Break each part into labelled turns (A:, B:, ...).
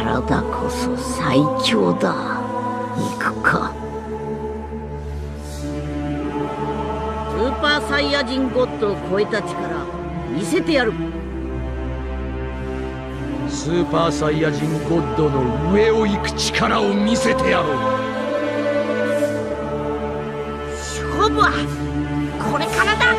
A: 体こそ最強だ。行くか。スーパーサイヤ人ゴッドを超えた力見せてやる。
B: スーパーサイヤ人ゴッドの上を行く力を見せてやろう。
A: 勝負はこれからだ。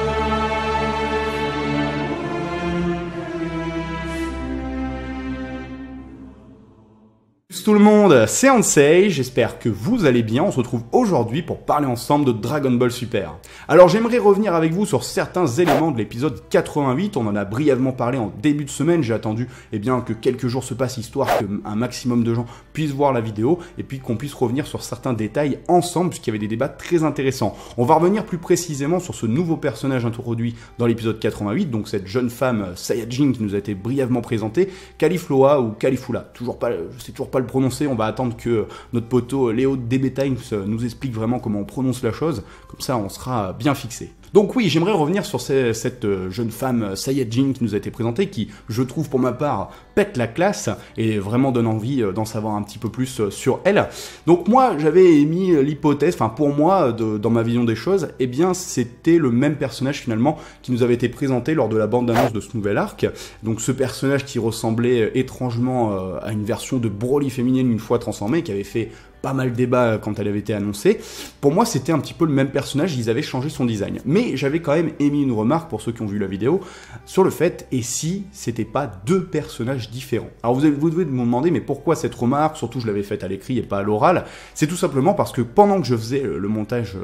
C: Tout le monde, c'est Ansei, j'espère que vous allez bien. On se retrouve aujourd'hui pour parler ensemble de Dragon Ball Super. Alors j'aimerais revenir avec vous sur certains éléments de l'épisode 88, on en a brièvement parlé en début de semaine, j'ai attendu que quelques jours se passent histoire qu'un maximum de gens puissent voir la vidéo et puis qu'on puisse revenir sur certains détails ensemble puisqu'il y avait des débats très intéressants. On va revenir plus précisément sur ce nouveau personnage introduit dans l'épisode 88, donc cette jeune femme Saiyajin qui nous a été brièvement présentée, Caulifloa ou Caulifula, je sais toujours pas le prononcer, on va attendre que notre poteau Léo DB Times nous explique vraiment comment on prononce la chose, comme ça on sera bien fixé. Donc oui, j'aimerais revenir sur cette jeune femme Saiyajin qui nous a été présentée, qui, je trouve pour ma part, pète la classe et vraiment donne envie d'en savoir un petit peu plus sur elle. Donc moi, j'avais émis l'hypothèse, enfin pour moi, dans ma vision des choses, eh bien c'était le même personnage finalement qui nous avait été présenté lors de la bande-annonce de ce nouvel arc. Donc ce personnage qui ressemblait étrangement à une version de Broly féminine une fois transformée, qui avait fait pas mal de débat quand elle avait été annoncée. Pour moi, c'était un petit peu le même personnage, ils avaient changé son design. Mais j'avais quand même émis une remarque, pour ceux qui ont vu la vidéo, sur le fait, et si c'était pas deux personnages différents? Alors vous devez me demander, mais pourquoi cette remarque? Surtout, je l'avais faite à l'écrit et pas à l'oral. C'est tout simplement parce que pendant que je faisais le montage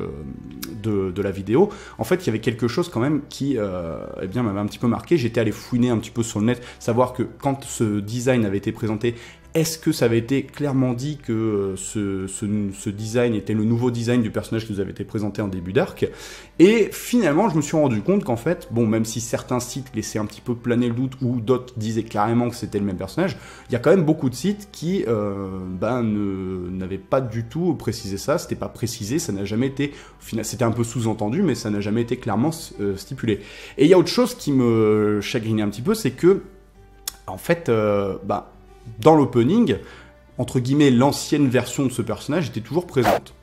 C: de la vidéo, en fait, il y avait quelque chose quand même qui m'avait un petit peu marqué. J'étais allé fouiner un petit peu sur le net, savoir que quand ce design avait été présenté, est-ce que ça avait été clairement dit que ce design était le nouveau design du personnage qui nous avait été présenté en début d'arc? Et finalement, je me suis rendu compte qu'en fait, bon, même si certains sites laissaient un petit peu planer le doute, ou d'autres disaient clairement que c'était le même personnage, il y a quand même beaucoup de sites qui n'avaient pas du tout précisé ça, c'était pas précisé, ça n'a jamais été, c'était un peu sous-entendu, mais ça n'a jamais été clairement stipulé. Et il y a autre chose qui me chagrinait un petit peu, c'est que, en fait, dans l'opening, entre guillemets, l'ancienne version de ce personnage était toujours présente.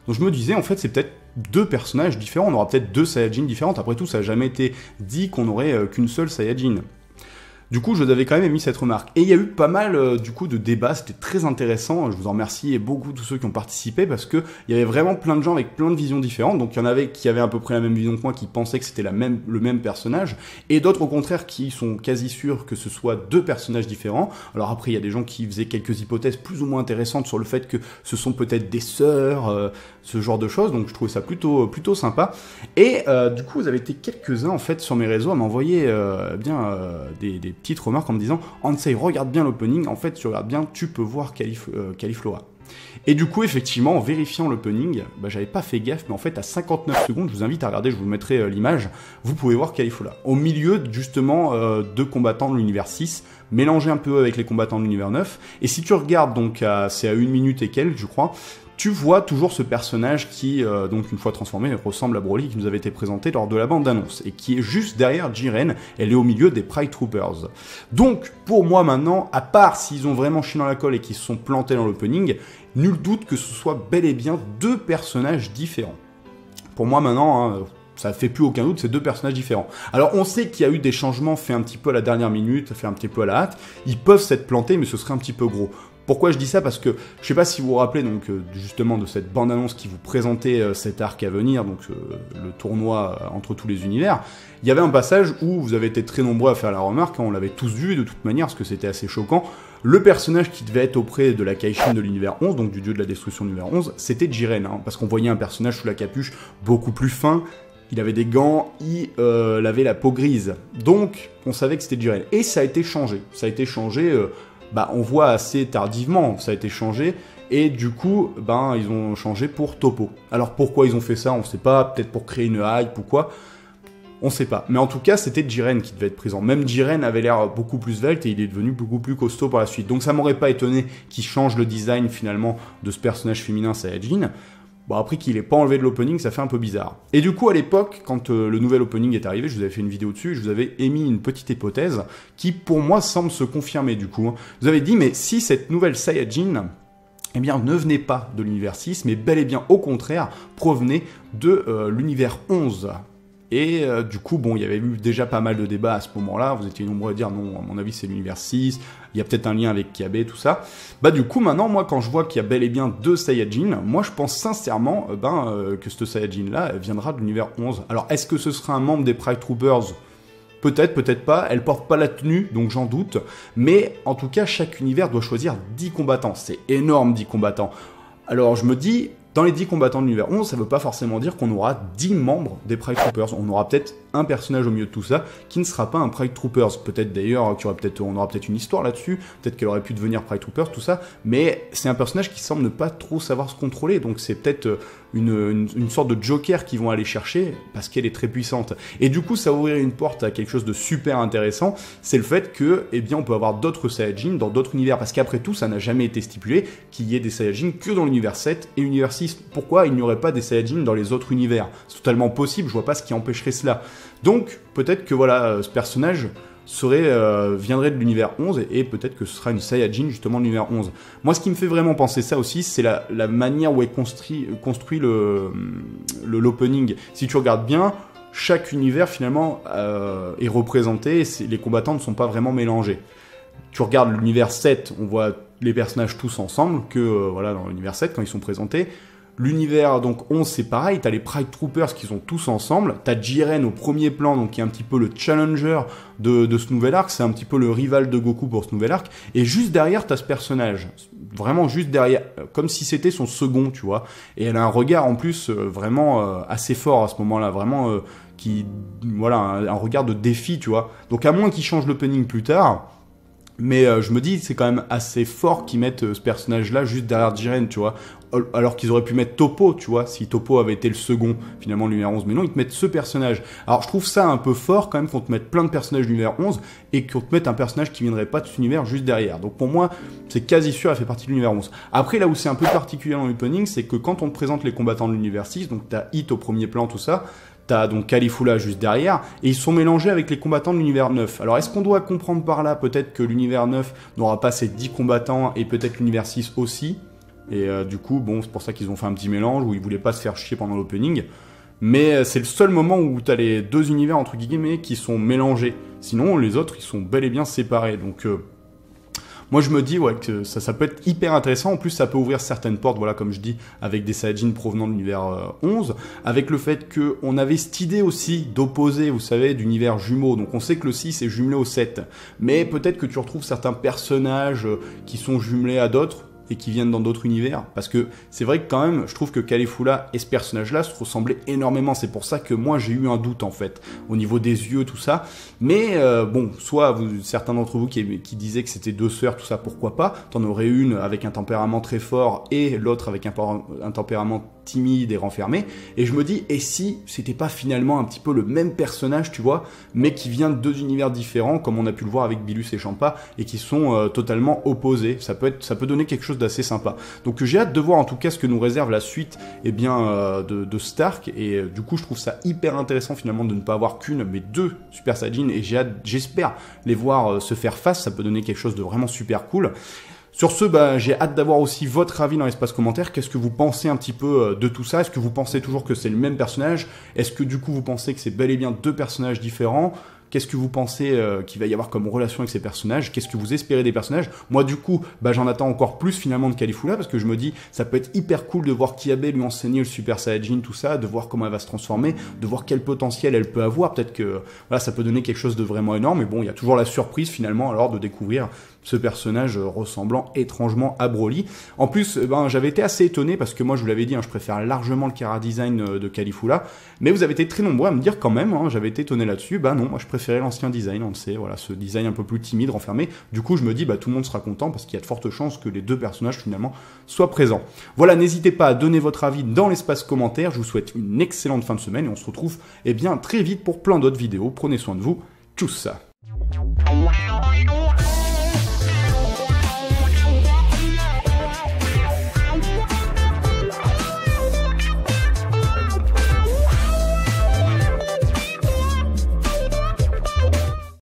C: Donc je me disais, en fait, c'est peut-être deux personnages différents, on aura peut-être deux Saiyajin différentes, après tout, ça n'a jamais été dit qu'on n'aurait qu'une seule Saiyajin. Du coup, je vous avais quand même émis cette remarque. Et il y a eu pas mal, de débats, c'était très intéressant, je vous en remercie, et beaucoup tous ceux qui ont participé, parce que il y avait vraiment plein de gens avec plein de visions différentes, donc il y en avait qui avaient à peu près la même vision que moi, qui pensaient que c'était le même personnage, et d'autres au contraire qui sont quasi sûrs que ce soit deux personnages différents. Alors après, il y a des gens qui faisaient quelques hypothèses plus ou moins intéressantes sur le fait que ce sont peut-être des sœurs, ce genre de choses, donc je trouvais ça plutôt sympa. Et du coup, vous avez été quelques-uns, en fait, sur mes réseaux à m'envoyer des petites remarques en me disant « Ansei, regarde bien l'opening, en fait, tu regardes bien, tu peux voir Caulifloa ». Et du coup, effectivement, en vérifiant l'opening, j'avais pas fait gaffe, mais en fait, à 59 secondes, je vous invite à regarder, je vous mettrai l'image, vous pouvez voir Caulifloa. Au milieu, justement, de combattants de l'univers 6, mélangé un peu avec les combattants de l'univers 9. Et si tu regardes, donc, c'est à 1 minute et quelques, je crois, tu vois toujours ce personnage qui, donc une fois transformé, ressemble à Broly, qui nous avait été présenté lors de la bande-annonce, et qui est juste derrière Jiren, elle est au milieu des Pride Troopers. Donc, pour moi maintenant, à part s'ils ont vraiment chié dans la colle et qu'ils se sont plantés dans l'opening, nul doute que ce soit bel et bien deux personnages différents. Pour moi maintenant, ça fait plus aucun doute, c'est deux personnages différents. Alors on sait qu'il y a eu des changements faits un petit peu à la dernière minute, faits un petit peu à la hâte, ils peuvent s'être plantés, mais ce serait un petit peu gros. Pourquoi je dis ça? Parce que je sais pas si vous vous rappelez donc justement de cette bande-annonce qui vous présentait cet arc à venir, donc le tournoi entre tous les univers. Il y avait un passage où vous avez été très nombreux à faire la remarque, on l'avait tous vu de toute manière, parce que c'était assez choquant. Le personnage qui devait être auprès de la Kaishin de l'univers 11, donc du dieu de la destruction de l'univers 11, c'était Jiren, parce qu'on voyait un personnage sous la capuche beaucoup plus fin, il avait des gants, il avait la peau grise. Donc, on savait que c'était Jiren. Et ça a été changé. Ça a été changé, on voit assez tardivement, ça a été changé. Et du coup, ils ont changé pour Toppo. Alors pourquoi ils ont fait ça, on sait pas. Peut-être pour créer une hype ou quoi. On sait pas. Mais en tout cas, c'était Jiren qui devait être présent. Même Jiren avait l'air beaucoup plus svelte et il est devenu beaucoup plus costaud par la suite. Donc ça m'aurait pas étonné qu'il change le design finalement de ce personnage féminin Saiyajin. Bon, après qu'il ait pas enlevé de l'opening, ça fait un peu bizarre. Et du coup, à l'époque, quand le nouvel opening est arrivé, je vous avais fait une vidéo dessus, je vous avais émis une petite hypothèse qui, pour moi, semble se confirmer du coup. Vous avez dit, mais si cette nouvelle Saiyajin, eh bien, ne venait pas de l'univers 6, mais bel et bien, au contraire, provenait de l'univers 11. Et du coup, bon, il y avait eu déjà pas mal de débats à ce moment-là. Vous étiez nombreux à dire non, à mon avis, c'est l'univers 6. Il y a peut-être un lien avec Kiabe, tout ça. Bah du coup, maintenant, moi, quand je vois qu'il y a bel et bien 2 Saiyajin, moi, je pense sincèrement que cette Saiyajin-là, elle viendra de l'univers 11. Alors, est-ce que ce sera un membre des Pride Troopers ? Peut-être, peut-être pas. Elle porte pas la tenue, donc j'en doute. Mais en tout cas, chaque univers doit choisir 10 combattants. C'est énorme, 10 combattants. Alors, je me dis... Dans les 10 combattants de l'univers 11, ça veut pas forcément dire qu'on aura 10 membres des Pride Troopers. On aura peut-être un personnage au milieu de tout ça qui ne sera pas un Pride Troopers. Peut-être d'ailleurs on aura peut-être une histoire là-dessus, peut-être qu'elle aurait pu devenir Pride Troopers, tout ça, mais c'est un personnage qui semble ne pas trop savoir se contrôler, donc c'est peut-être une sorte de Joker qu'ils vont aller chercher parce qu'elle est très puissante. Et du coup, ça ouvrirait une porte à quelque chose de super intéressant, c'est le fait que, eh bien, on peut avoir d'autres Saiyajin dans d'autres univers, parce qu'après tout, ça n'a jamais été stipulé qu'il y ait des Saiyajin que dans l'univers 7 et l'univers 6. Pourquoi il n'y aurait pas des Saiyajin dans les autres univers? C'est totalement possible, je vois pas ce qui empêcherait cela. Donc, peut-être que voilà, ce personnage viendrait de l'univers 11 et peut-être que ce sera une Saiyajin justement de l'univers 11. Moi, ce qui me fait vraiment penser ça aussi, c'est la manière où est construit l'opening. Si tu regardes bien, chaque univers finalement est représenté, les combattants ne sont pas vraiment mélangés. Tu regardes l'univers 7, on voit les personnages tous ensemble, voilà, dans l'univers 7 quand ils sont présentés. L'univers donc 11, c'est pareil, t'as les Pride Troopers qui sont tous ensemble, t'as Jiren au premier plan, donc qui est un petit peu le challenger de ce nouvel arc, c'est un petit peu le rival de Goku pour ce nouvel arc, et juste derrière t'as ce personnage, vraiment juste derrière, comme si c'était son second, tu vois, et elle a un regard en plus vraiment assez fort à ce moment-là, vraiment voilà, un regard de défi, tu vois, donc à moins qu'il change l'opening plus tard. Mais je me dis, c'est quand même assez fort qu'ils mettent ce personnage-là juste derrière Jiren, tu vois. Alors qu'ils auraient pu mettre Toppo, tu vois, si Toppo avait été le second, finalement, de l'univers 11. Mais non, ils te mettent ce personnage. Alors, je trouve ça un peu fort, quand même, qu'on te mette plein de personnages de l'univers 11 et qu'on te mette un personnage qui viendrait pas de cet univers juste derrière. Donc, pour moi, c'est quasi sûr, elle fait partie de l'univers 11. Après, là où c'est un peu particulier dans l'opening, c'est que quand on te présente les combattants de l'univers 6, donc t'as Hit au premier plan, tout ça, t'as donc Caulifla juste derrière, et ils sont mélangés avec les combattants de l'univers 9. Alors est-ce qu'on doit comprendre par là peut-être que l'univers 9 n'aura pas ces 10 combattants, et peut-être l'univers 6 aussi, et du coup, bon, c'est pour ça qu'ils ont fait un petit mélange, où ils voulaient pas se faire chier pendant l'opening, mais c'est le seul moment où t'as les deux univers, entre guillemets, qui sont mélangés. Sinon, les autres, ils sont bel et bien séparés, donc... Moi, je me dis ouais, que ça peut être hyper intéressant. En plus, ça peut ouvrir certaines portes, voilà, comme je dis, avec des Saiyajin provenant de l'univers 11, avec le fait qu'on avait cette idée aussi d'opposer, vous savez, d'univers jumeaux. Donc, on sait que le 6 est jumelé au 7. Mais peut-être que tu retrouves certains personnages qui sont jumelés à d'autres, et qui viennent dans d'autres univers, parce que c'est vrai que quand même, je trouve que Caulifla et ce personnage-là se ressemblaient énormément, c'est pour ça que moi j'ai eu un doute en fait, au niveau des yeux, tout ça, mais bon, soit certains d'entre vous qui disaient que c'était deux sœurs, tout ça, pourquoi pas, t'en aurais une avec un tempérament très fort, et l'autre avec un tempérament timide et renfermé, et je me dis, et si c'était pas finalement un petit peu le même personnage, tu vois, mais qui vient de deux univers différents, comme on a pu le voir avec Bilus et Champa, et qui sont totalement opposés, ça peut donner quelque chose d'assez sympa. Donc j'ai hâte de voir en tout cas ce que nous réserve la suite de Stark, et du coup je trouve ça hyper intéressant finalement de ne pas avoir qu'une, mais deux Super Saiyajin, et j'espère les voir se faire face, ça peut donner quelque chose de vraiment super cool. Sur ce, j'ai hâte d'avoir aussi votre avis dans l'espace commentaire. Qu'est-ce que vous pensez un petit peu de tout ça? Est-ce que vous pensez toujours que c'est le même personnage? Est-ce que du coup vous pensez que c'est bel et bien deux personnages différents? Qu'est-ce que vous pensez qu'il va y avoir comme relation avec ces personnages? Qu'est-ce que vous espérez des personnages? Moi, du coup, j'en attends encore plus finalement de Caulifla, parce que je me dis, ça peut être hyper cool de voir Kiabe lui enseigner le Super Saiyajin, tout ça, de voir comment elle va se transformer, de voir quel potentiel elle peut avoir. Peut-être que voilà, ça peut donner quelque chose de vraiment énorme. Mais bon, il y a toujours la surprise finalement alors de découvrir ce personnage ressemblant étrangement à Broly. En plus, j'avais été assez étonné parce que moi, je vous l'avais dit, je préfère largement le Chara Design de Caulifla, mais vous avez été très nombreux à me dire quand même, j'avais été étonné là-dessus, non, moi je préférais l'ancien design, on le sait, voilà, ce design un peu plus timide, renfermé. Du coup, je me dis, tout le monde sera content parce qu'il y a de fortes chances que les deux personnages finalement soient présents. Voilà, n'hésitez pas à donner votre avis dans l'espace commentaire. Je vous souhaite une excellente fin de semaine et on se retrouve très vite pour plein d'autres vidéos. Prenez soin de vous. Tchuss.